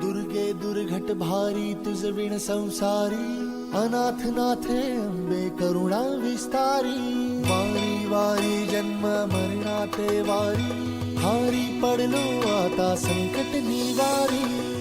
दुर्गे दुर्घट भारी तुझ विण संसारी, अनाथ नाथे अंबे करुणा विस्तारी। वारी वारी जन्म मरणाते वारी, हारी पडलो आता संकट निवारी।